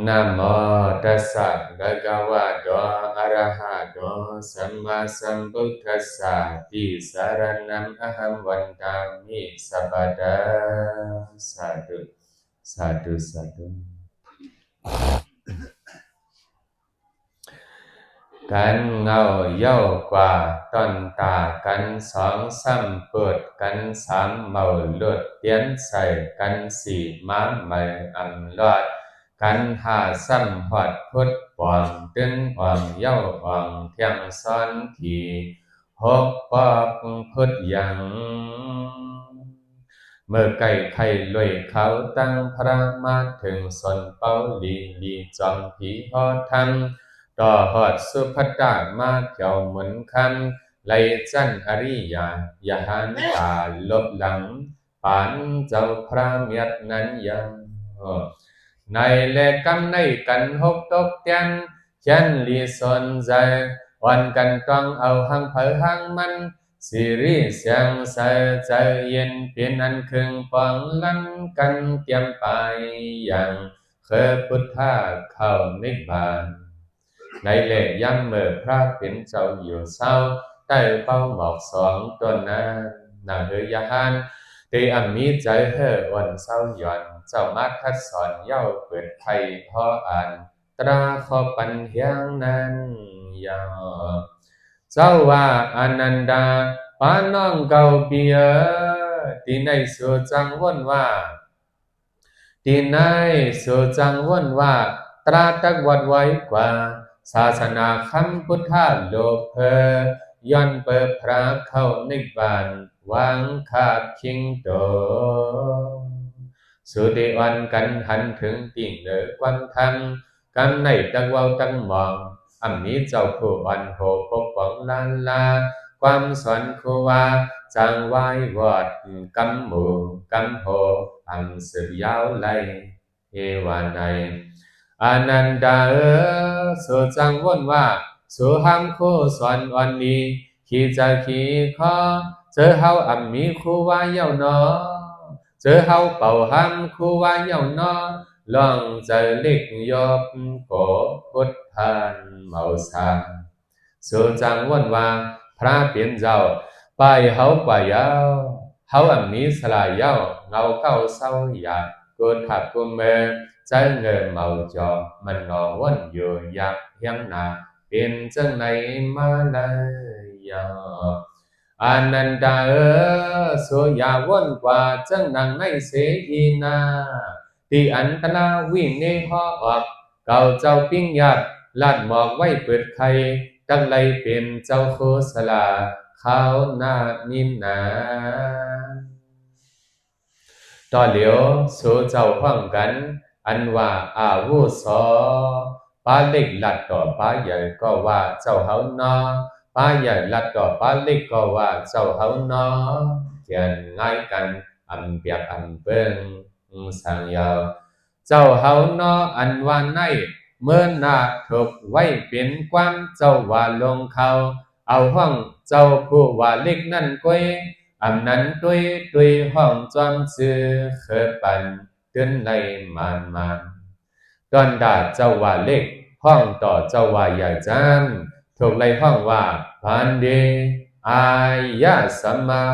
นะโมตัสสะภะคะวะโตอะระหะโตสัมมาสัมพุทธัสสะติสรณังอะหังวันตามิสัพพะทาสาธุสาธุสาธุกันเงาเย้ากว่าต้นตากันสองซ้ำเปิดกันสามเมาเลือดเตียนใส่กันสี่ม้าใหม่อันลอดกันหาซ้ำหอดพุทธปองตึงอ่องเย้าอ่องเที่ยงซ้อนทีหกปอกพุทธยังเมื่อไก่ไข่ลอยเขาตั้งพระมาถึงสนเป้าลีจอมผีหอทำต่อหอดสุภัตตามาเกี่ยวหมุนคำไลจันอริยาอย่าหันตาลบหลังปานเจ้าพระเมียดนั้นยังในเลกำในกันหกตกเตียนเขียนลีสนใจวันกันต้องเอาหังเผอหังมันสิริเสียงใสใจเย็นเปลี่ยนอันครึ่งปองลันกันเตรียมไปอย่างเคยพุทธาเข้านิพพานในเลย้ำเมื่อพระเป็นเจ้าอยู่เศร้าใต้เป้าหมอกสองต้นนั้นนาเฮยาหานตีอัมมีใจเฮวันเศร้าหย่อนเจ้ามาทัดสอนเย้าเปิดไทยพออ่านตราขอปัญญานั้นยาวเจ้าว่าอนันดาปาน้องเก่าเปียที่ในสู่จังวนว่าที่ในสู่จังวนว่าตราตักวัดไว้กว่าศาสนาคำพุทธาโลกเพย้อนเปิดพระเข้านิพพานวางขาดคิงโตสุติวันกันหันถึงติ่งเหนือความธรรมกันในตักเว้าตั้งมองอันนี้เจ้าผู้อันโหปกป้องลานลาความสอนครูว่าจางไว้วอดกำหมู่กำโหอันสืบยาวไลเอวานัยอนันดาสู่จังวนว่าสู่ห้ามคู่สอนวันนี้ขี่จะขี่คอเจอเฮาอันมีครูว่าเย้าหนอเจอเฮาเป่าห้ามครูว่าเย้าหนอลองเจอเล็กยบโกพุทธานเมาสาสู่จังวนว่าพระเปลี่ยนเจ้าไปเฮาไปยาวเฮาอันมีสลายเย้าเงาเก้าเศร้าอยากกูถักกูเมใจเงินเมาจอมันงอวนอยู่อยากเฮียงนาเป็นจังไหนมาเลยยาอนันดาสุยาวนกว่าจังนังในเสอีนาที่อันตนาวิ่งในหอออกเก่าเจ้าปิ้งยาดลาดหมอกไว้เปิดไข่ตั้งไรเป็นเจ้าโคสลาเขาหน้านินนาต่อเหลียวสู่เจ้าห้องกันอันว่าอาวุโสป้าเล็กลัดต่อป้าใหญ่ก็ว่าเจ้าเฮานอป้าใหญ่ลัดต่อป้าเล็กก็ว่าเจ้าเฮานอเขียนง่ายกันอันเปียกอันเปิ้งสังยาวเจ้าเฮานออันว่าในเมื่อนาถูกไว้เป็นความเจ้าว่าลงเขาเอาห้องเจ้าผู้ว่าเล็กนั่นก้อยอำนั้นตุยห้องจอมซื้อเคยปันเตือนในมันตอนดาเจ้าว่าเล็กห้องต่อเจ้าว่าใหญ่จำถูกไล่ห้องว่าพันเดอายะสัมมา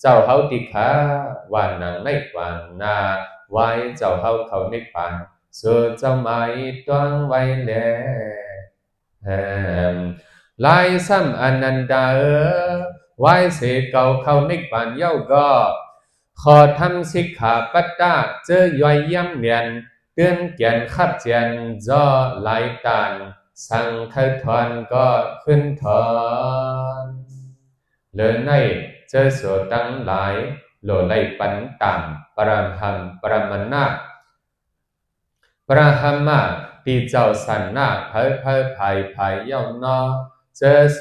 เจ้าเฮาติขาว่านังในกวางนาไว้เจ้าเฮาเขาในปานส่วนเจ้าไม้ต้วงไว้แลลายซ้ำอนันดาไว้เสกเก่าเข้าในปานเย้าก็ขอทำสิกขาปัตตาเจอย่อยย้ำเนียนเตือนเกียนขับเจียนจ่อหลายตานสั่งไทยทอนก็ขึ้นทอนเลินในเจอโสตั้งหลายโหลไลปันต่ำปรามหัมปรามนาปรหัมมาตีเจ้าสันนาเผยภายเย้านอเจอโส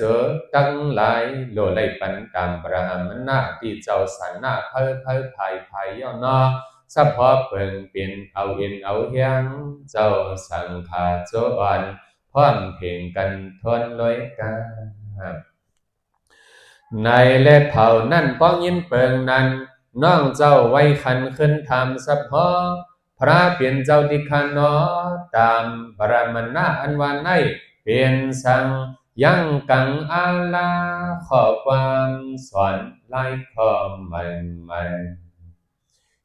ตั้งหลายโหลไลปันต่ำปรหัมนาตีเจ้าสันนาเผยภายเย้านอสัพพะเปิงเป็นเอาเอ็นเอาเฮียงเจ้าสังขาโจอ่อนพร้อมเพลงกันทวนลอยกาในเล็ดเผานั่นป้องยินเปิงนั้นน้องเจ้าไว้ขันขึ้นทำสัพพะพ ระเปลี่ยนเจ้าที่ขานอตามบรมนาอันวานในเปลี่ยนสังยังกังอาลาขอความสอนไล่ขอใหม่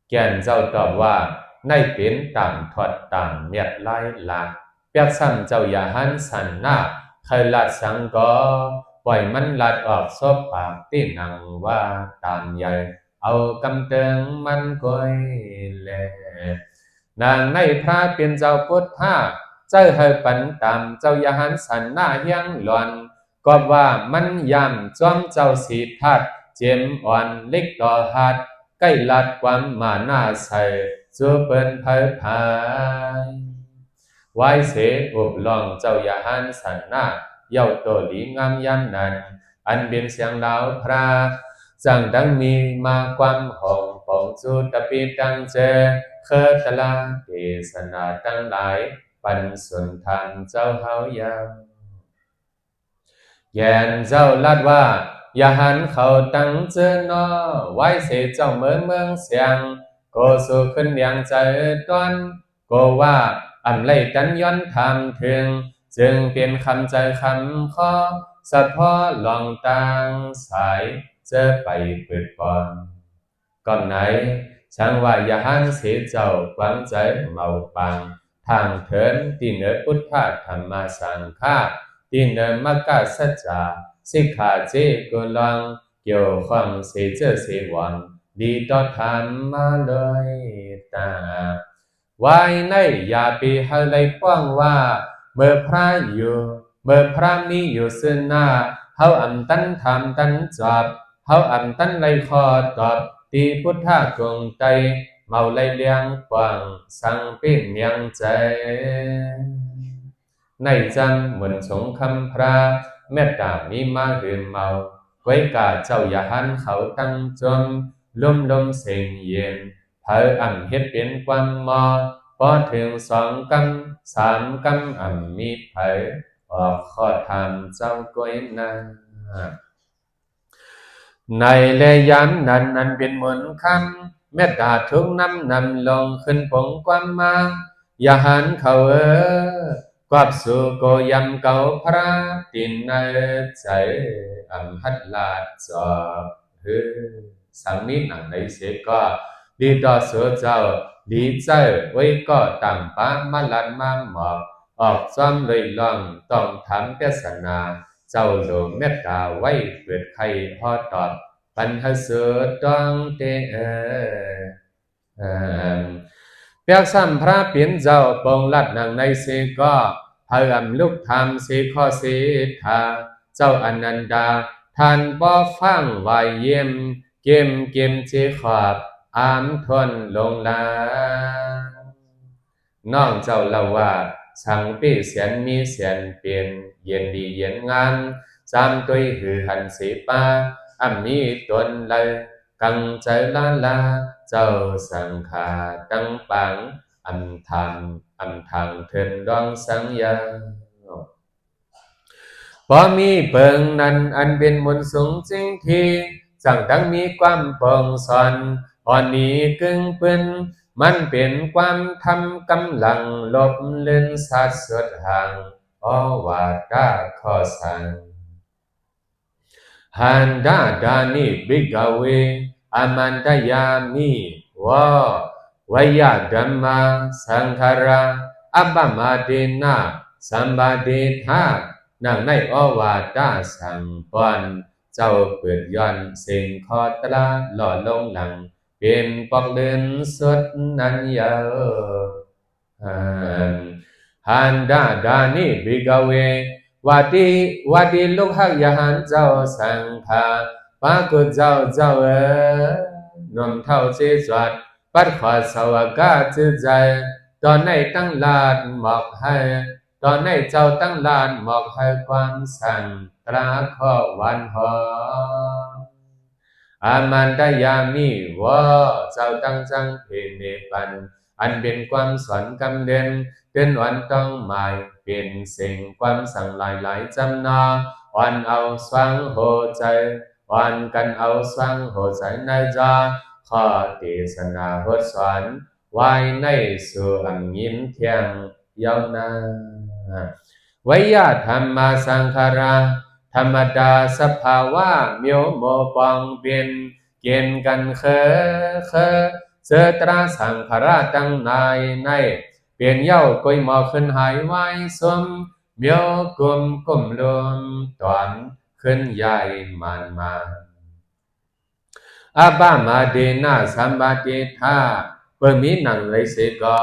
แก่นเจ้าตอบว่าในเป็นต่างถอดต่างเมียดไล่หลักเปียกซ้ำเจ้าอย่าหันสันหน้าเคยลัดสังก็ปล่อยมันลัดออกซบปากที่นังว่าตามใหญ่เอากำเติงมันก้อยแลนางในพระเป็นเจ้าพุทธาเจ้าให้ปันตามเจ้าอย่าหันสันหน้าเฮียงหลอนก็ว่ามันยำจ้อมเจ้าสีทัดเจียมอ่อนเล็กต่อหัดใกล้ลัดความมาหน้าใส่จูเปิ้นเผยพายไว้เสอุบลองเจ้าอย่าหันสันหน้าเย้าโตดีงามยำนั้นอันเป็นเสียงดาวพระจังดังมีมาความหงปองจูตะปีดังเจเคอตลาเทศนาตั้งหลายปันสุนทานเจ้าเฮายามแยนเจ้าลัดว่าอย่าหันเขาตั้งเจอนอไว้เสเจ้าเมืองเสียงโกสู่ขึ้นอย่างใจตอนโกว่าอำไลกันย้อนทำถึงจึงเป็นคำใจคำข้อสะพอลองต่างสายเจอไปเปิดปอนก่อนไหนช่างว่าอย่าหันเสียเจ้ากวางใจเมาปังทางเถินที่เหนือพุทธะธรรมสังฆาที่เหนือมักกะสัจจาสิกขาเจกุลังเกี่ยวข้องเสียเจอเสียวันดีต่อธรรมมาเลยตาไว้ในอย่าปีให้เลยป้องว่าเมื่อพระอยู่เมื่อพระมีอยู่ซึ่งหน้าเฮาอันตันทำตันจอบเฮาอันตันเลยขอตอบตีพุทธะกงใจเมาเลยเลี้ยงกว้างสังเป็นยังใจในจังเหมือนสงคำพระเมตตามีมาหืนเมาไว้กาเจ้าอย่าหันเขาตั้งจมลมเสียงเย็นเผออ่ำเฮ็ดเป็นความมอพอถึงสองกำสามกำอ่ำมีเผอออกข้อธรรมเจ้าก้อยนาในเลยย้ำนั้นนั้นเป็นมนต์คำเมตตาทุกนำลงขึ้นปงความมาอย่าหันเขากวับสู่โกยำเก่าพระตินในใจอัมพัดลาดจอบสังนี้หนังในเสก็ดีต่อสู่เจ้าดีใจไว้ก็ตั้งปามาลันมาหมอบออกซ้อมเลยลองต้องทำเทศนาเจ้าโลเมตตาไว้เปิดไข่พอตอบปัญหาสุดต้องเตเปียกซ้ำพระเปลี่ยนเจ้าปองลัดนางในเสก็พยายามลุกทำเสข้อเสธาเจ้าอนันดาท่านบ่ฟังวายเยี่ยมเกมเจขอบอามทนลงลาน้องเจ้าเล่าว่าสังปีเสียนมีเสียนเปลี่ยนเย็นดีเย็นงานจำตัวหือหันสีป้ามีตนเลยกังใจลาเจ้าสังขาตั้งปังทางเถินดองสังยาพอมีเปิงนั้นอันเป็นมนสูงจริงทีสั่งทั้งมีความปองสอนอ่อนนี้กึ่งปืนมันเป็นความทำกำลังลบเล่นสัตว์สุดห่างว่าดาข้อสั่งหันดาดานิบิกาเวอามันดายามิวะวยาดัมมาสังขาราอัปปมาเดนะสัมบาเดธานางในวาดาสังปอนเจ้าเปิดย้อนสิ่งขอตราหล่อลงหลังเป็นปอกเดินสุดนั้นยาวหันดาดานิบิกาเววาดีลูกหักยาหันเจ้าสังขาปากุเจ้านมเท่าเจจวัดปัดขวาสวากาจืดใจตอนในตั้งลานหมอกให้ตอนในเจ้าตั้งลานหมอกให้ความสั่งตราข้อวันหออามันดายามิวะเจ้าตั้งจังเพเนปันอันเป็นความสอนกำเด่นเกินวันต้องหมายเป็นสิ่งความสั่งหลายจำนาวันเอาสว่างโหใจวันกันเอาสว่างโหใจในจาข้อเทศนาบทสอน วายในสู่อันยินเทียงยาวนาวิยาธรรมาสังขาราธรรมดาสภาวะเมียวโมปองเปลี่ยนเกียนกันเคเจอตราสังขาราตั้งในเปลี่ยนเย้ากุยหมอขึ้นหายไว้สมเมียวกุมลมตอนขึ้นใหญ่มาอาบามาเดนาสัมบาเดธาเปิมีหนังไรเสกอ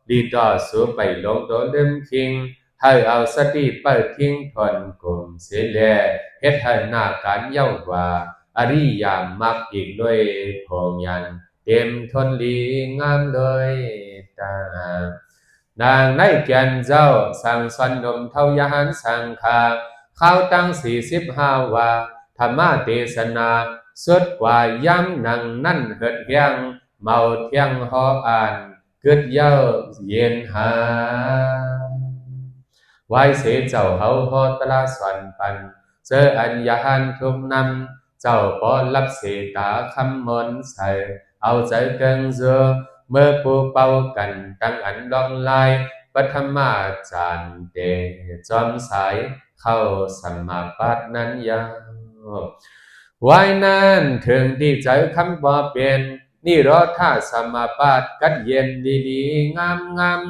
ดีต่อสู้ไปลงตัวเดิมคิงให้เอาสติเปิดทิ้งทนกลุ่มเสียแลเฮ็ดให้หน้าการเย้าว่าอริยามักอีกด้วยพงยันเต็มทนลีงามเลยตานางในแก่นเจ้าสั่งสอนนมเท่ายาหันสังคาเข้าตั้ง45ว่าธรรมเทศนาสุดกว่าย้ำนังนั่นเหิดเฮียงเมาเที่ยงหออ่านกึดเย้าเย็นหาไว้เสเจ้าเฮาหอตลาสวนปันเจออัญญาหันทุกนำเจ้าปอรับเสตาคำมนใส่เอาใจเกิงเจอเมื่อปูเป่ากันตั้งอันลองลายปฐมาจารย์เดจอมสายเข้าสมาบัตินั้นยาวไว้นั้นถึงที่ใจคำบ่เปลี่ยนนี่รอท่าสมาบัติกัดเย็นดีๆงาม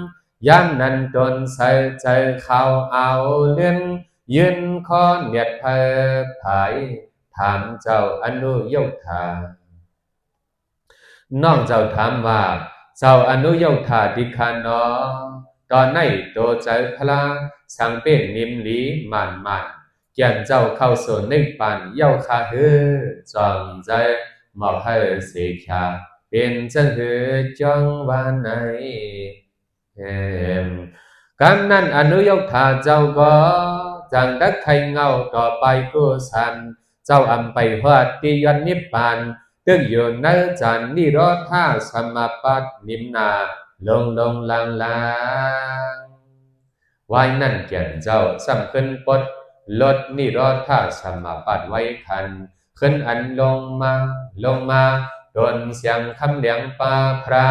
ย้ำนั้นตนใส่ใจเขาเอาเล่นยืนคอเนียดเพอผายถามเจ้าอนุโยธาน้องเจ้าถามว่าเจ้าอนุโยธาดิคานอตอนในโตใจพลาสังเป็นนิมลีมันเกี่ยนเจ้าเข้าสู่ในปันเย้าคาฮือจอมใจมอบให้เสียขาเป็นจังหือจ้องวันไหนกำนั้นอนุโยธาเจ้าก็จังดักไทยเงาต่อไปกุสันเจ้าอำไปหอดที่ยนนิพพานตึกอยู่ในจันนิโรธาสมาปัตนิมนาลงลางไว้นั่นเกี่ยนเจ้าซ้ำขึ้นปดลดนิโรธาสมาปัตไว้คันขึ้นอันลงมาโดนเสียงคำเลียงปาพระ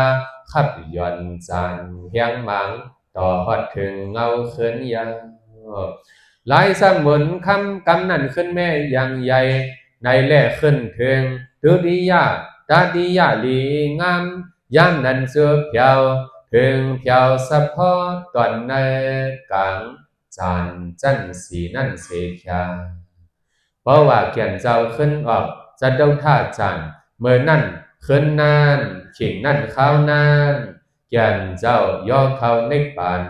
ขับย่อนจันเฮียงหมังต่อหอดถึงเงาขึ้นยังหลายสมุนคำกำนั่นขึ้นแม่ยังใหญ่ในแล่ขึ้นถึงดุริยาตาดิยาลีงามย่ำนั้นเสือเพียวถึงเพียวสะพอตอนในกลางจานจันสีนั่นเสียเพราะว่าเกี่ยนเจ้าขึ้นออกจะเดาท่าจันเมื่อนั่นขึ้นนานขิงนั่นข้าวนานเกี่ยนเจ้าย่อเขาในป่าน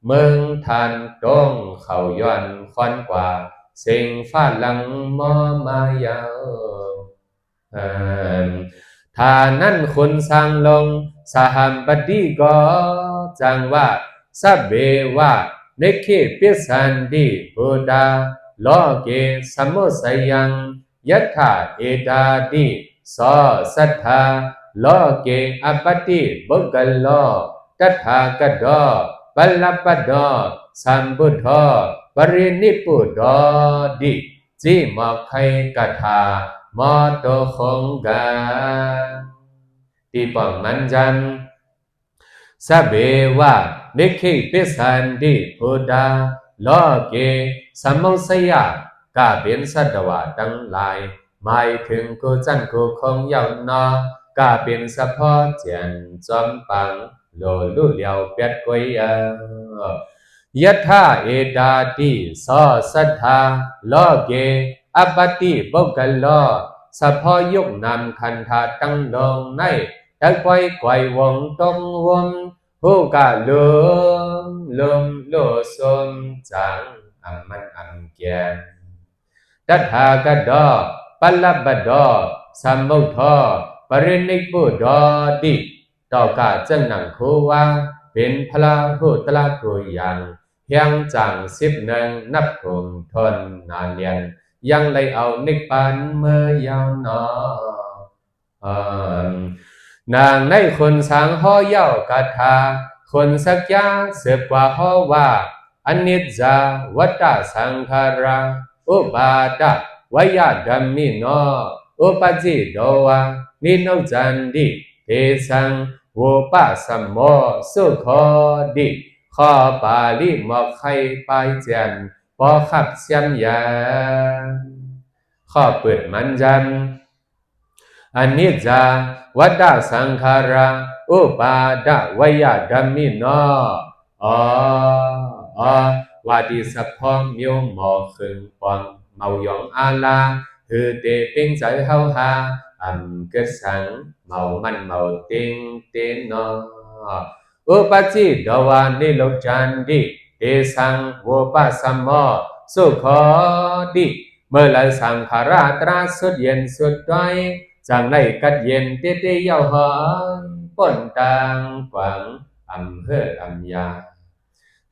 เมืองทานตรงเขาย้อนควันกว่าเสียงฟ้าหลังมอมายาวถ้านั้นคุณสร้างลงสหัมปดีก็จังว่าสเบว่าเนเคปิสันดีบุดาโลเกสมุสยังยัตถาเอดาดิสอสัทธาโลเกอปติบุกลโลตัทธากะดอปัลลปดอสัมบุทโธปรินิพุทโธดิจิมอกไขกถามอโตคงกาตีปองมันจันสเบวะเนคิปิสันดิพุดาโลเกสมุสยากาเป็นสัตวะทั้งหลายหมายถึงกูจันกูคงเยาวนอกาเป็นสะพอเจียนจอมปังโลลุเหลียวเปียดกวยยัตถาเอดาติสอสัทธาโลเกอปติบุกลโลสะพอยุกนำคันธาตั้งลงในตะไกววงตรงวงผู้กะลมโลสมจังมันอันเกียนตัทธากะดอปัลลบดอสัมมุทโธปรินิพุทโธดิต่อกาจังหนังคูวาเป็นพลาหูตลากุยังเฮียงจัง11นับคงทนนานเลียนยังเลยเอานิพพานเมื่อยาวนอนางในคนสางห่อเย้ากาถาคนสักยาเสือกว่าห่อว่าอนิจจาวัฏฏสังขาราอุปาทวยาดัมมิโนอุปจิโตวานิโนจันดิเทสัง โวปะสัมโมสุขอดิข้อบาลีหมอกไข่ปลายเจียนปอขับเสียมยาข้อเปิดมันจันอนิจจาวัฏฏสังขาราอุปาดวยดัมมิโนอ๋อวาดิสัพพอมิวหมอคึงปองเมายองอาลาฮือเตปิงใจเฮาฮาอันเกิดสังเมามันเมาติงเตนออุปจิตวานิโลจันดิเตสังโวปัสสัมโมสุขอดิเมื่อไรสังขาราตราสุดเย็นสุดด้อยจังในกัดเย็นเตเตเยาหอนป่นต่างกวางอำเภออำยา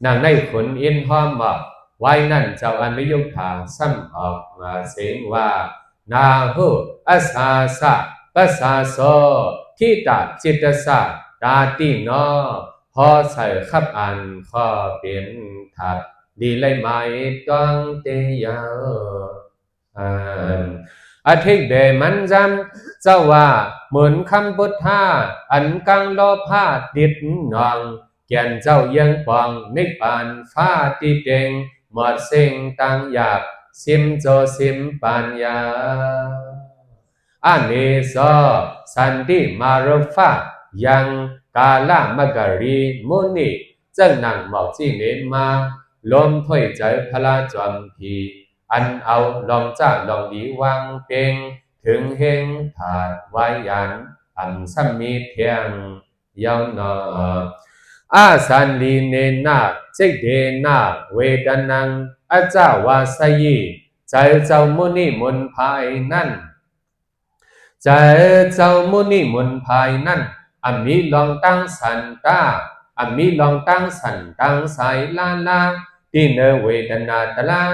นางในขุนอินหอมบอกไว้นั่นเจ้าอนุยุทธาซ้ำออกมาเสียงว่านาหูอาสาสะปัสสาโสทิตาจิตสะตาติโนพอใส่ขับอันข้อเปลี่ยนถัดดีเลยไหมต้องเตยาวอาทิตย์เดมันจำเจ้าว่าเหมือนคำพุทธาอันกังโลภาติดนองแก่นเจ้ายังปองนิพพานฟ้าติเต็งหมดสิ่งต่างอยากสิมโจสิมปัญญาอันนี้ซอสันติมารฟ้ายังกาลามกรีมุนีเจ้าหนังหมอกจีเนมาลมถ้วยใจพระจอมพีอันเอาลองจ้าลองดีวางเป่งถึงเฮงถาดไว้ยันอันสัมมีเทียงยาวนออาสันลีเนนาจิกเดนาเวดนังอาจาวาสยีใจเจ้ามุนีมุนภายนั่นใจเจ้ามุนีมุนภายนั่นอามีลองตั้งสันตาอามีลองตั้งสันตั้งสายลาลาที่เนเวดนาตลา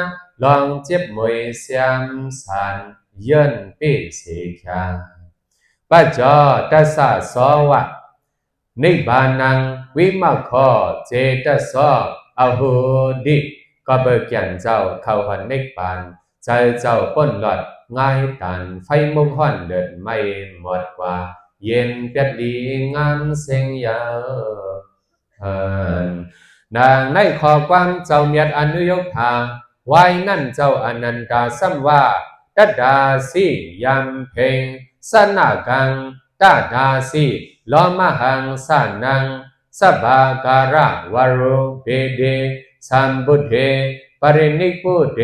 ลองเจ็บมวยเสียมสันเยินเป้เสียปัจจอตัสสะสวะนิบานังวิมาขอเจตสออโหดิก็เบิกยันเจ้าเข้าหันนิบานใจเจ้าป้นหลอดง่ายตันไฟมุกห่อนเดินไม่หมดกว่าเย็นเปียดดีงามเสียงยาวนางในขอความเจ้าเมียดอนุยกทาไว้นั่นเจ้าอนันตาสัมว่าตัดดาสียำเพงสนากังตัดดาสีลอมหังสานังสบาการะวารุเบเดสัมบุเดปรินิพุเด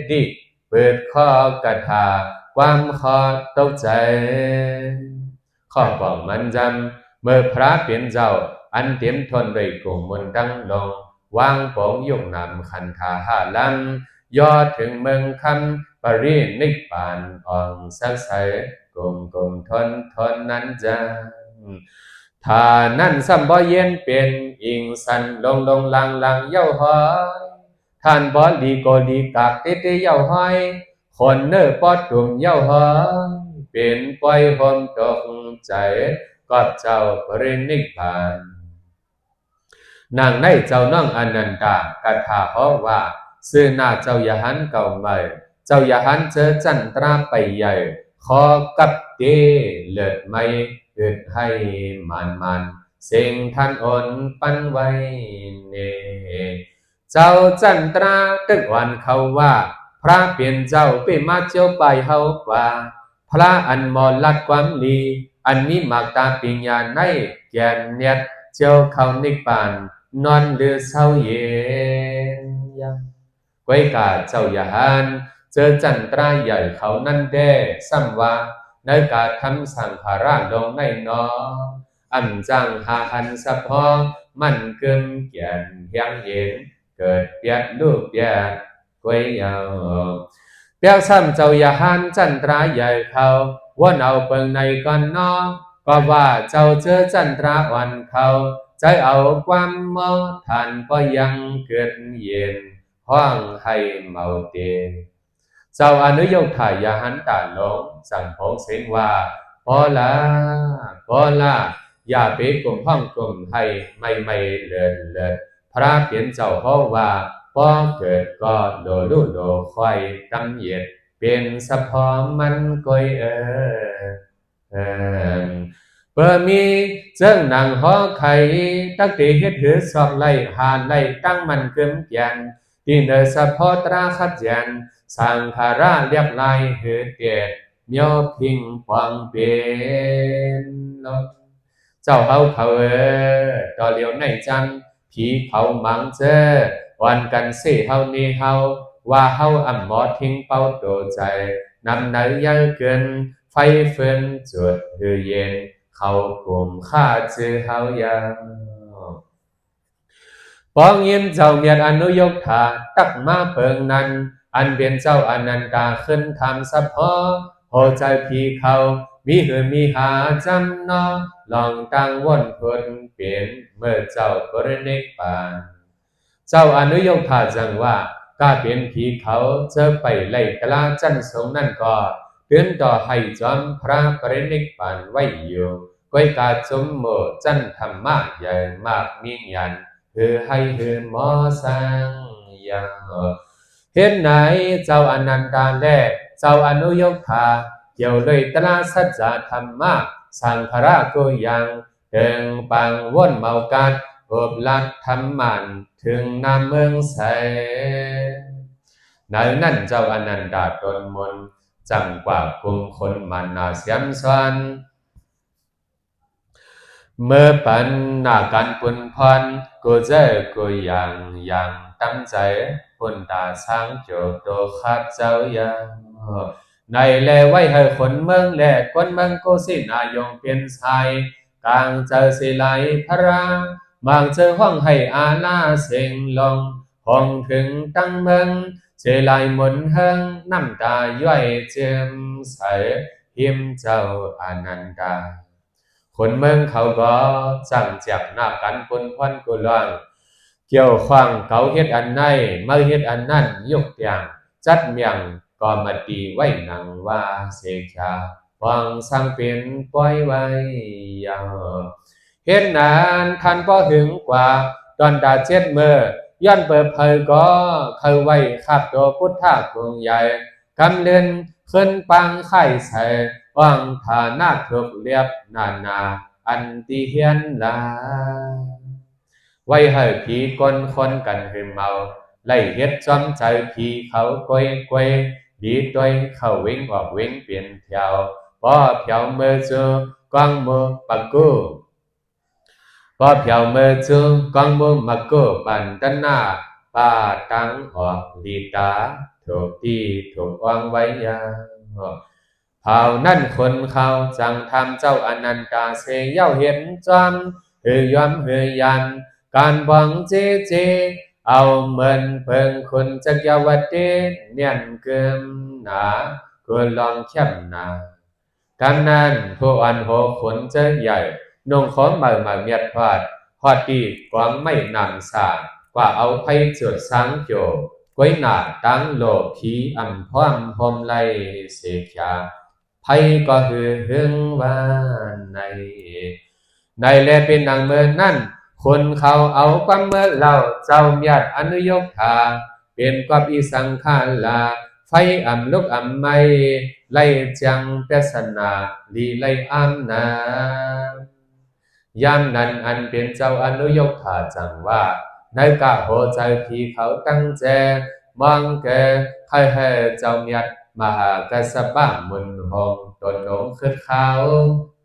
ดิเปิดข้อกถาความขอตกใจข้อบอกมันจำเมื่อพระเปลี่ยนเจ้าอันเตรียมทนด้วยกลุ่มมนดังลงวางปองยกนำคันธาหาลังยอดถึงเมืองคำปรินิพพานอ่องสักใสกลมทนนั้นจังถ้านั้นสัมบ่เย็นเป็นอิงสันลงลังเย้าหอยท่านบ่ดีก็ดีกากเตเย้าหอยคนเนื้อปอดตุ่มเย้าหอยเป็นปล่อยหมตกใจกับเจ้าปรินิพพานนางในเจ้าน้องอนันตากถาเพราะว่าซื้อหน้าเจ้ายาหันเก่าใหม่เจ้ายาหันเจอจันตราไปใหญ่ขอกับเตเลิศไม่เกิดให้มันเสียงท่านอ่อนปันไว้เนเจ้าจันตราตึกวันเขาว่าพระเปลี่ยนเจ้าไปมาเจ้าไปเฮากว่าพระอันมอลัดความลีอันมีมากตาปิญญาในแก่นเนียดเจ้าเขานิพพานนอนเดือเศร้าเย็นยังไว้กาเจ้าอย่าหันเจอจันทราใหญ่เขานั่นแด่ซ้ำว่าในกาทำสังขาราลงในนออันจังหาหันสะพอมันเกิมเกียนเฮียงเย็นเกิดเปียดลูกเปียดกวยยาวเปียกซ้ำเจ้าอย่าหันจันทราใหญ่เขาวนเอาเปิงในก่อนนอก็ว่าเจ้าเจอจันทราอ่อนเขาใจเอาความเมาทันก็ยังเกิดเย็นห้องให้เมาเตเจ้าอนุโยคถ่ายยาหันตาหลงสั่งพงเสียงว่าพอละอย่าไปกลุ่มห้องกลุ่มให้ไม่เลิศพระเปลี่ยนเจ้าเพราะว่าพอเกิดก็โลคอยกำเหยียดเป็นสะพอมันก้อย เปิมีเจิ้งหนังหอไข่ตักตีเฮ็ดหือสอบไล่หานไล่ตั้งมันเกิมเกียนที่เนสะพอตราขัดยันสังขาราเรียบลายหือเกตเมียวพิงปวงเป็นลมเจ้าเขาต่อเลียวในจันผีเขามังเจอวันกันสิเฮานี่เฮาว่าเฮาอ่ำหมอทิ้งเป้าตัวใจนำไหนเยอะเกินไฟเฟินจุดหือเย็นเขากลุ่มข้าจือเฮายาวปองยินเจ้าเมียดอนุยกถาตักมาเปิงนั้นอันเป็นเจ้าอนันตาขึ้นทำสะพอโหใจพีเขามีหือมีหาจำนอลองตั้งวนพลเปลี่ยนเมื่อเจ้าปรินิพพานเจ้าอนุยกถาจังว่ากาเป็นผีเขาเจอไปไล่กลาจันทรงนั่นก็เตือนต่อให้จอมพระปรินิพพานไว้อยู่ก้อยกาจมโมจันธรรมะใหญ่มากมียันคือให้หือหมอสังยังเห็นไหนเจ้าอนันตาแลเจ้าอนุยกถาเกี่ยวเลยตราสัจจะธรรมะสังขารก็ยังเดิงปังว่นเมากัดอบลัดธรรมันถึงนำเมืองใสในนั่นเจ้าอนันตาตนมนจังกว่าคุมคนมันนาเสียมสวนเมื่อปันนาการปุ่นพรกูเจอกูอย่างตั้งใจปุ่นตาช้างโจโตขับเจ้ายังในแลไว้ให้คนเมืองแลคนเมืองกูสินายงเปลี่ยนชายกลางเจอสิไหลพระบางเจอห้องให้อาณาเสียงลงห้องถึงตั้งเมืองเจไหลหมุนเฮิงน้ำตาย่อยเจิมใสหิมเจ้าอนันตาคนเมืองเขาก็จังจับหน้ากันปนพันกุลองเกี่ยวข้องเขาเฮ็ดอันไหนมาเฮ็ดอันนั้นยกอย่างจัดเมียงก็มาตีไว้หนังว่าเสกาฟังสังเป็นปล่อยไว้ยาวเฮ็ดนานทันบ่ถึงกว่าตอนดาเจ็ดมือย้อนเปิดเผยก็เข้าไว้ขับตัวพุทธะกรุงใหญ่กำเลือนขึ้นปังไข่ใส่ว่างฐานาถูกเรียบนาอันติเฮียนลาไว้ให้ผีกลคนกันหืมเมาไล่เฮ็ดจอมใจผีเขากวยดีตัวเข้าเว้งออกเว้งเปลี่ยนแถวพอเพียวมือจูกองมือปักกูพอเพียวมือจูกองมือมักกูปันตันนาป้าตังออกลีตาถูกตีถูกวางไว้ยาเผ่านั่นคนเขาจังทำเจ้าอนันตาเสยเย้าเห็นจอมหือยอมหือยันการบังเจเอาเหมือนเพิ่งคนจักยาวเตเนียนเกิมหนาก็ลองเข้มหนากันนั้นผู้อันโหขนเจใหญ่นงขอมาเมียดพาดพอดดีกวางไม่นำสางกว่าเอาไพ่จุดสังโจก้อยหนาตั้งโลผีอ่ำพร้อมหอมไล่เสกยาไพ่ก็หือหึงว่าในแลเป็นนางเมืองนั่นคนเขาเอาความเมื่อเราเจ้าเมียดอนุยกถาเป็นกับอีสังขารลาไฟอ่ำลุกอ่ำไม่ไล่จังเปสนาลีไล่อ่ำนายามนั้นอันเป็นเจ้าอนุยกถาจังว่าในกะโหใจผีเขาตั้งแจมองแกใครให้เจ้าเมียดมหากษัตริย์บ้ามุนหงตนหลงขึ้นเขา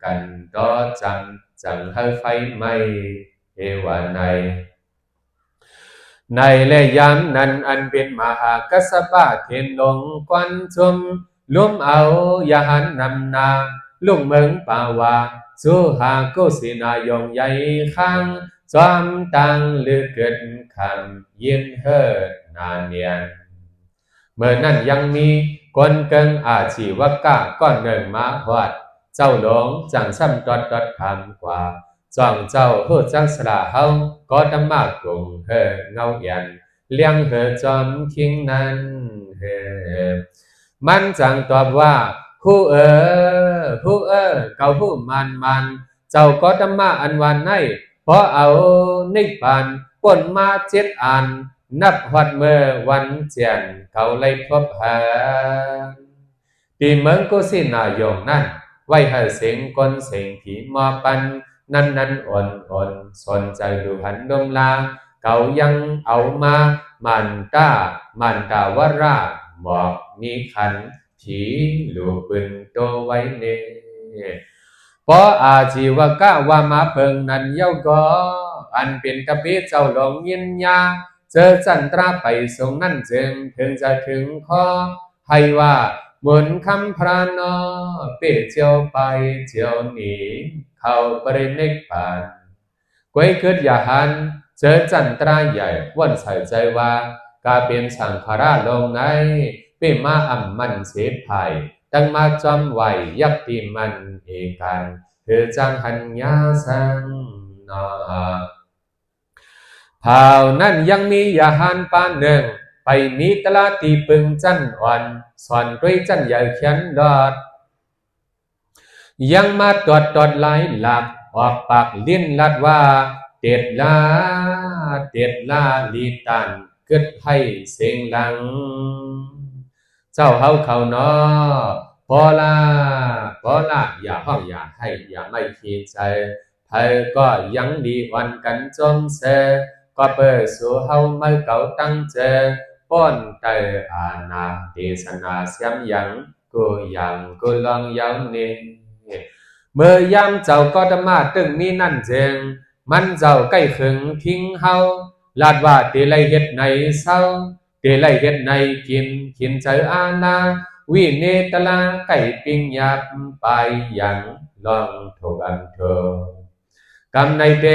กันต่อจังให้ไฟไหม้เอวาในและยามนั้นอันเป็นมหากษัตริย์บ้าเทนหลงควันชุมลุ่มเอายาหันนำนาลุงเมืองป่าวาสู้หากุสินายงใหญ่ข้างจอมตังลือเกิดคำยินเฮิดนาเนียนเมื่อนั้นยังมีคนเกิงอาชีวกะก้อนหนึ่งมาหวัดเจ้าหลงจังซ้ำดอดคำกว่าจ้องเจ้าหูจังสละเฮาก็ดำมากกงเฮเงาเอียนเลี้ยงเฮจอมคิงนั้นเฮมันจังตอบว่าผู้เก่าผู้มันเจ้าก็ดำมาอันวันไหนเพราะเอานิพพานป่นมาเจ็ดอันนับหัดเมื่อวันเจียนเขาเลยพบหาปีเมืองกุสินายงนั่น ไว้ให้เสียงก้นเสียงผีมอปันนั้นอ่อนสนใจดูหันดมลาเก่ายังเอามามันตาวราบอกมีขันผีลูกปืนโตไว้เนเพราะอาชีวกะว่ามาเพิงนั้นเย้าก็อันเป็นกะปิเจ้าหลงยินยาเจอจันทราไปส่งนั่นจึงถึงจะถึงคอให้ว่าหมุนคำพระนอเป้เจียวไปเจียวหนีเข้าปรินิพพานกวยเกิดอย่าหันเจอจันทราใหญ่วันใส่ใจว่ากาเป็นสังขาราลงไงเป้มาอ่ำมันเสพไผ่ตั้งมาจอมไหวยักษ์ที่มันเอกันเธอจังหันยาสังนอเท่านั้นยังมียาหันปานหนึ่งไปมีตลาตีปึงจันอ่อนสอนด้วยจันใหญ่เขียนดอดยังมาตอดหลายหลักออกปากลิ้นลัดว่าเด็ดลาลีตันเกิดให้เสียงหลังเจ้าเฮาเขานอพอลาอย่าห้องอย่าให้อย่าไม่ขีดใจไทยก็ยังดีวันกันจมเสก็เปิดสู่เฮาไม่เก่าตั้งเจป้อนเตออาณาเทศนาเสียมยังกูลองยังนี่เมื่อยามเจ้าก็ธรรมาตึงนี้นั่นเจงมันเจ้าใกล้ถึงทิ้งเฮาลาดว่าเตไลเฮ็ดในเศร้าเตไลเฮ็ดในกินเจออาณาวิเนตลาไก่ปิ้งยับไปยังลองถูกอันเธอกำในเต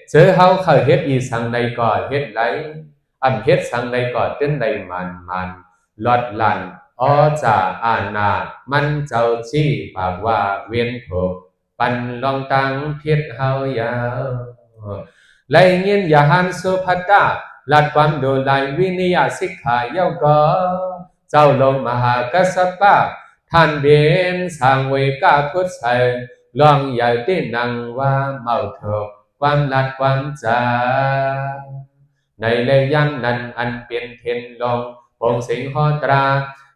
เจอเฮาเข้าเฮ็ดอีสังในก่อเฮ็ดไหลเฮ็ดสังในก่อเต้นในมันลอดลั่นอ๋อจ่าอาณามันเจ้าชี้ปากว่าเวียนถูกปันลองตังเพียดเฮายาวไลเงินอย่าหันสุภัตตาลัดความดูไลวินิยาสิกขาเย้าก็เจ้าลงมหากัสสปะท่านเบนสร้างเวกาพุทธใส่ลองใหญ่ที่นังว่าเมาเถกความลัดความจาในเลยยันนั้นอันเปลี่ยนเทนลงปงสิงหตรา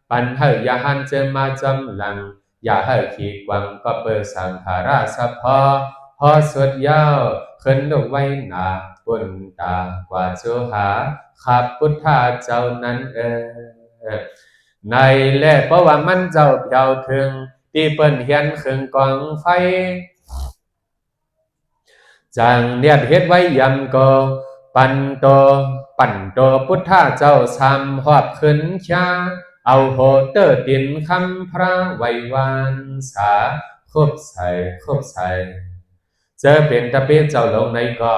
ปันให้ยาหันเจอมาจำหลังอย่าให้ขีดหวังก็เปิดสังขาราสะพอสวดยาวขึ้นลงไว้หนาปุ่นตากว่าโจหาขับพุทธาเจ้านั้นในแลเพราะว่ามันเจ้าเพียวถึงที่เปิ้นเฮียนขึงกองไฟจังเนียดเฮ็ดไว้ยำก็ปั่นโตพุทธาเจ้าซ้ำหอบขึ้นชาเอาโหเตอร์ตินคำพระไว้วานสาคบใส่เจอเป็นตะเปีเจ้าลงในก่อ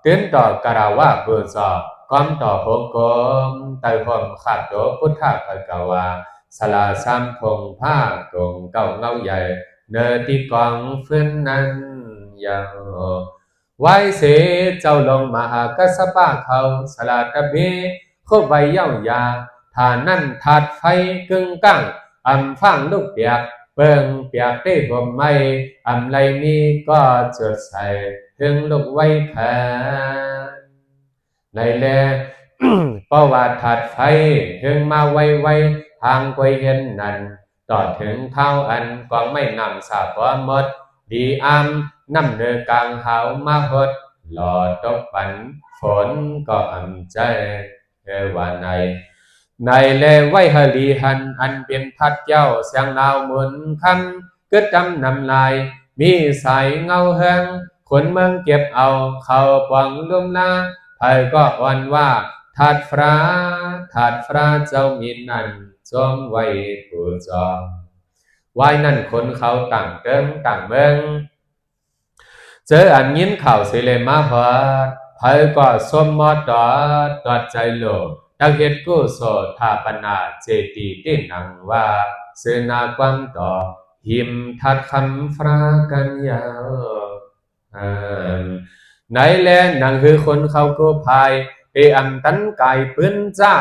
ตื่นต่อกราวาเบื่อจอก้อมต่อโหกมไต่ห่มขาดโตพุทธาภกวาสลาซ้ำพงผ้ากงเก่าเงาใหญ่เนติกองฟื้นนั้นยาวไว้เสเจ้าลงมหากัสปะเขาสลาตะเบคบใบเย้ายาฐานนั่นถาดไฟกึ่งกั้งฟังลูกเปียกเปิงเปียกได้บ่มไม่ไรนี้ก็จดใส่ถึงลูกไว้แผนในแล เพราะว่าถาดไฟถึงมาไวทางกวยเห็นนั่นต่อถึงเท้าอันกองไม่นำสาบว่าหมดดีน้ำเนือกลางหาวมาหดหลอดตกปันฝนก็ใจว่าในแลไว้ฮลีหันอันเป็นพัดเจ้าเสียงนาวหมุนคำกึดจำนำลายมีสายเงาเฮืองคนเมืองเก็บเอาเข้าปวงลุ่มนาไผก็อ่อนว่าถาดฟราเจ้ามีนั่นจอมไว้ผู้จอมไว้นั่นคนเขาต่างเติงต่างเมืองเจออันยินข่าวสิเลมาหอดไผก็สมมอดอดใจโลดังเฮ็ดกุศลทาปนาเจตีตินังว่าเสนาความต่อหิมทัดคำฟรากันยาวไหนแลนังคือคนเขากูพายเอตันกายปืนจ้า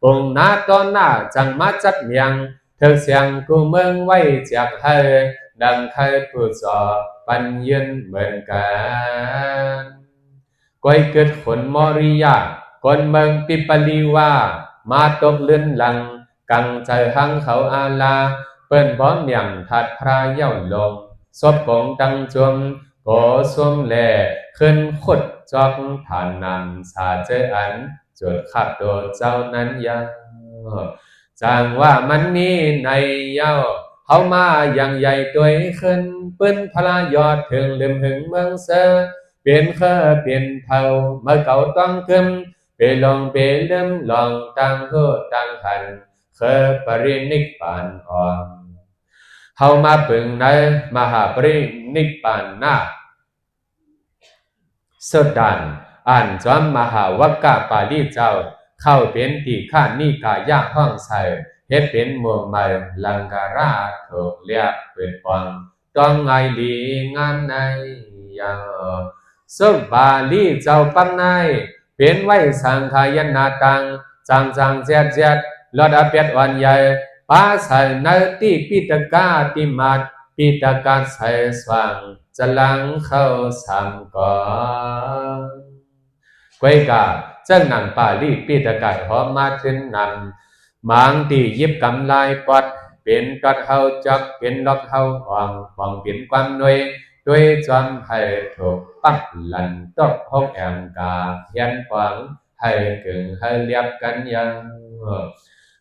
ปงนาตอนหน้าจังมาจัดเมียงเธอเสียงกูเมืองไว้จากให้ดังใครผู้จอปัญญนเหมือนกันก้อยเกิดขนมอริยาคนเมืองปิปลีว่ามาตกเลื่อนหลังกังใจหังเขาอาลา เปิ้นบ่เมียงทัดพระเย้าลงศพกงตังจวมโกสวมแลขึ้นขุดจอกผ่านนำสาเจออันจุดขับตัวเจ้านั้นยาจางว่ามันนี้ในเย้าเฮามาอย่างใหญ่ตัวขึ้นเปิ้นพระยอดถึงลืมหึงเมืองเสอเปลี่ยนเคอเปลี่ยนเผาเมื่อเก่าต้องกึมเปลองเปลืมลองตั้งโหตั้งหันเคอปรินิพพานอ่อนเฮามาปึงในมหาปรินิพพานนาสุดดันอ่านจอมมหาวักกะปาลีเจ้าเข้าเป็นตีข้านิกายะห้องใส่เฮ็ดเป็นหมู่ใหม่ลังการาถูกเรียกเป็นปองต้องไงลีงานในยาสุบาลีเจ้าปังในเป็นไว้สังขายนาตังจังจังเจ็ดเจ็ดลอดอเปียดวันใหญ่ป้าใส่ในตีปิตกาติมัดปิตกาใส่สว่างจะลังเข้าสามก่อนกวยกาเจ้าหนังปาลีปิตกาหอมมาถึงนำมังตียิบกำลายปอดเป็นกัดเฮาจักเป็นล็อกเฮาอ่องป้องเป็นความหน่วยด้วยจอมให้ถูกปักหลันตกหกแอมกาเขียนขวางให้กึ่งให้เรียบกันยัง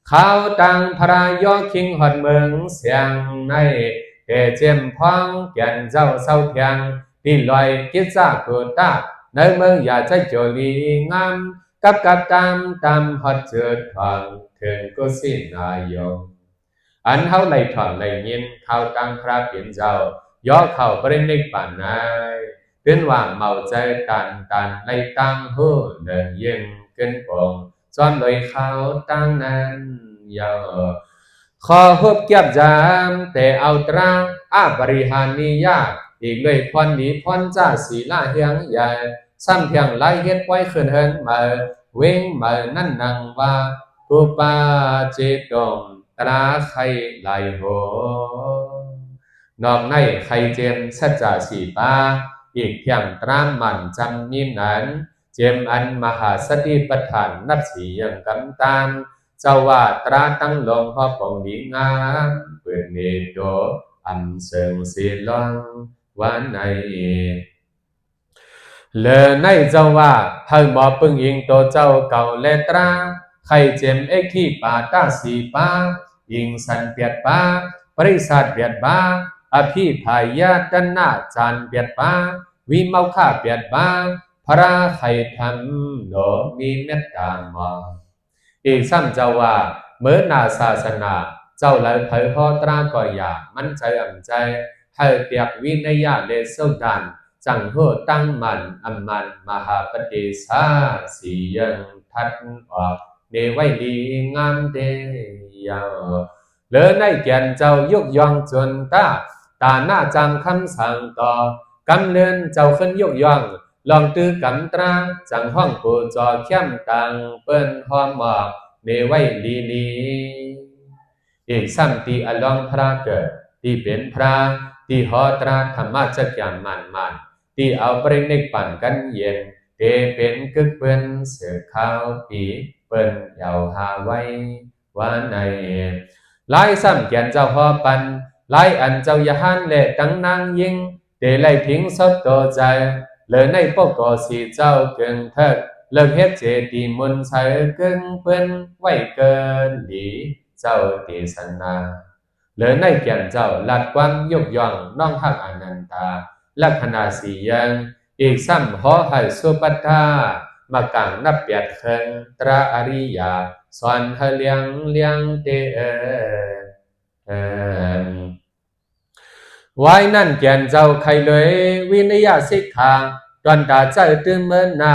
เขาตั้งพระยอคิงหอดเมืองเสียงในเอเจมพองแก่นเจ้าเศร้าเพียงตีลอยคิดซากูตาในเมืองอย่าใจโจลีงามกับตามหอดเจิดทองถึงกุศินายงอันเฮาไหลถอนไหลยินเขาตั้งพระเปลี่ยนเจ้าย่อเข่าปรินิพพานนายเป็นว่างเมาใจตันไหลตั้งหูเดินยิงขึ้นปงจอนลอยเขาตั้งนั้นยาวขอฮุบเก็บจามแต่เอาตราบริหารนิยาอีกเลยพรนี้พรจ้าศีลาเฮียงใหญ่ซ้ำเพียงไหลเฮ็ดไว้ขึ้นเฮิงมาเว้งมานั่นนังว่าปุปาเจตงตราไข่ไหลโหนอกในไข่เจมสัจจาสีปาอีกเพียงตรามมันจำนินั้นเจมอันมหาสติปัฏฐานนับสียังกำตามเจ้าว่าตราตั้งลงพอปองดีงามเปิดเนโดอันเสิงสีลองวันในเลอในเจ้าว่าเพิ่งบ่ปึงยิงตัวเจ้าเก่าเลตราไข่เจมเอกที่ป่าตาสีป้ายิงสันเปียดป้าปริษัทเปียดบ้าอภิพายาดันนาจานเปียดป้าวิเมาข้าเปียดบ้าพระไข่ทำโนมีเมตตามออีกซ้ำเจ้าว่าเมื่อนาศาสนาเจ้าเลยเผยหอตราก่อยามันใจอ่ำใจให้เปียกวินยาเลเซดันจังหัวตั้งมันอำมันมหาปฏิสาสียังทัดออกเนไว้ดีงามเดียวเลอในแก่นเจ้ายกย่องจนตาหน้าจำคำสั่งต่อกำเลือนเจ้าขึ้นยกย่องลองตื้อกำตราจังห้องปูจอเข้มตังเปิ้นหอมหมอกเนไว้ลีอีกซ้ำตีอลองพระเกิดตีเป็นพระตีหอตราธรรมะจักยานมันตีเอาปรินิพพานกันเย็นเตเป็นกึกเปิ้นเสือข้าวปีเปิ้นเยาหาไว้ว่าในหลายซ้ำแก่นเจ้าหอปันหลายอันเจ้ายาหันเละตั้งนางยิงเตไล่ทิ้งสดตัวใจเลยในปกกสีเจ้าเกินเถิดเลิกเฮ็ดเจดีมนใส่กึ่งเปิ้นไว้เกินดีเจ้าตีสนาเลยในแก่นเจ้าลัดความยกย่องน้องหักอนันตาลักษณะสียังอีกซ้ำหอให้สุปัฏฐามากางนับเปียดเคิงตราอริยาสอนให้เลี้ยงเตไว้นั่นแก่นเจ้าใครเลยวินยาสิกขาตอนตาเจ้าตื่นเมื่อนา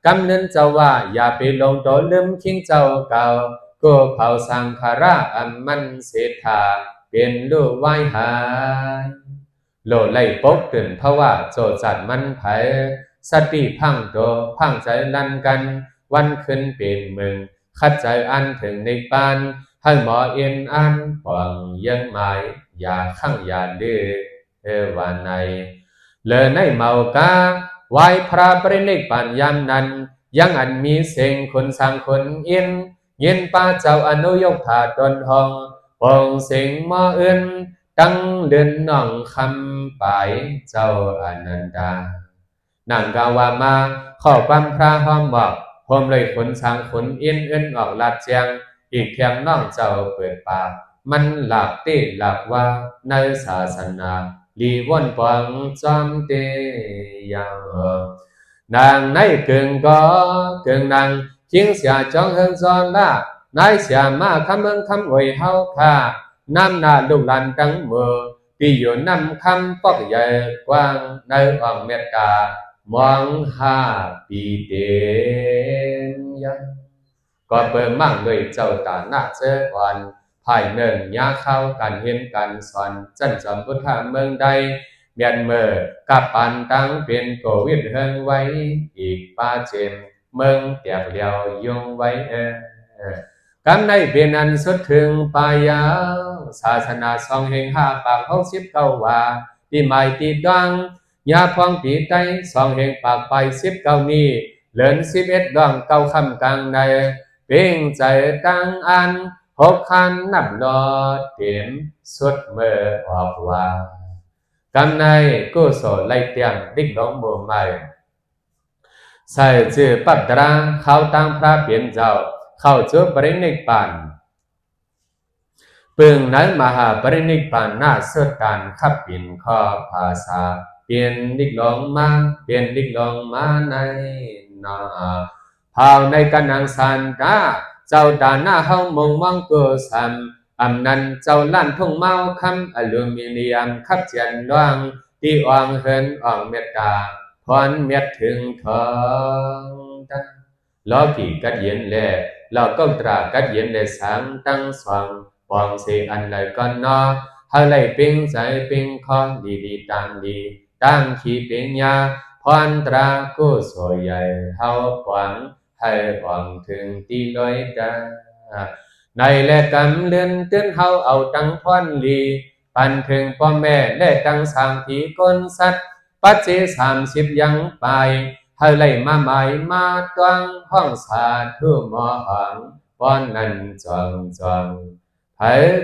กำเนินเจ้าว่าอย่าไปลงโตลืมคิงเจ้าเก่าก็เผาสังขาระอันมันเสถาเป็นลูกไว้หายโลไล่ปกตื่นเพราะว่าโจจัดมันไผสติพังโตพังใจลันกันวันขึ้นเป็นมึงคัดใจอันถึงในปานให้หมอเอ็นอันปองยังหมายอย่าข้างอย่าดื้อวันในเลอในเมากาไหวพระปรินิพพานยามนั้นยังอันมีเสียงคนสังคนเย็นป้าเจ้าอนุยกถาดนห้อง ปองเสียงมออื่นตั้งเดินน้องคำไปเจ้าอนันดานางกาวามาข้อความพระหอมบอกพรมเลยขนสางขนเอ็นเอินออกลาดเจียงอีกเพียงน้องเจ้าเปิดปากมันหลักตีหลักว่าในศาสนาลีวนปองจอมเตยังnàng nay cường có cường nàng chính xia trong hơn giòn la nay xia ma khăm ơn khăm ngồi hao kha nam na lục lan trắng mờ vì yếu năm khăm bóc dày quang nơi hoàng mẹ cả mong hà bị tên yang có bờ mang người châu ta nát dễ hoàn phải nền nhá khao càn hiên càn soàn chân sầmพุทธะเมืองใดเมียนเมอกับปันตั้งเป็นโควิดเฮิงไว้อีกป้าเจมเมืองเตียบเลียวยงไว้กำในเป็นอันสุดถึงปายาศาสนาสองแห่งห้าปาก69ว่าปีใหม่ตีดังยาพองปีไตสองแห่งปากไป19นี้เลิน11ดวงเก้าคำกลางในเพ่งใจตั้งอันหกคันนับนอเต็มสุดเมื่อออกว่ากำในกู้โสไล่เตียงดิกน้องบัวใหม่ใส่จื่อปัตตราเข้าตั้งพระเปลี่ยนเจ้าเข้าจุปรินิพพานปึงนั้นมหาปรินิพพานน่าเสดการขับปิ่นข้อภาษาเปลี่ยนดิกลองมาเปลี่ยนดิกลองมาในนาภาวในกันนางสันกาเจ้าดาหน้าเฮามงมองกุสัมอำนันเจ้าล้านทุ่งเมาคำอลูมิเนียมขับเจียนดวงที่อ่องเฮินอ่องเมตตาพรเม็ดถึงทองล้อผีกัดเย็นแลเราก็ตรากัดเย็นได้สามตั้งสองปองเสอันไหลก่อนนอเฮาไหลปิงใจปิงคอดีดีตามดีตั้งขีปิงยาพรตรากุโสใหญ่เฮาปวังให้หวังถึงตีลอยดาในและกำเลือนเตือนเฮาเอาตั้งพรลีปันถึงพ่อแม่และตั้งสามทีก้นสัตว์ปัจเจ30ยังไปเฮาไหลมาใหม่มาตวงห้องสาธุหมอหังป้อนนันจองจองไผ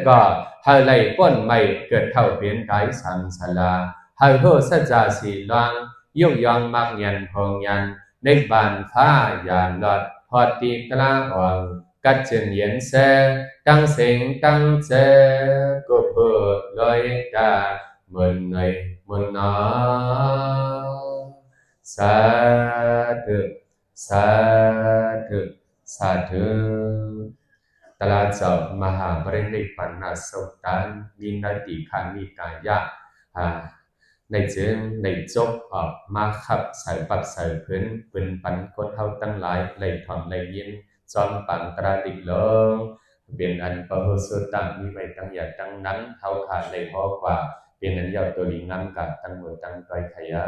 ก็เฮาไหลป้นไม่เกิดเท่าเปลี่ยนกายสังสลาเฮาโทสัจจาสีลวงยุยองมักยันพงยันในบ้านฟ้ายานหลอดพอตีกลางอ่องกัดเจนเย็นแสตั้งเสียงตั้งเจก็เพื่อลอยตาเหมือนในเหมือนนอสาธุสาธุสาธุตลาดเจ้ามหาปรินิพพานสุตตันมีนาติขันมีกายะในเชิงในจบออกมาขับใส่ปัดใส่พื้นปืนปันคนเท่าตั้งหลายไหลถอนไหลยินจอมปังตราดิกลงเปลี่ยนอันปะโหสุตังมีไว้ตั้งอย่าตั้งนั้นเท่าขาดไหลพอกว่าเปลี่ยนอันยาวตัวลิงน้ำกัดตั้งมือตั้งใจขยะ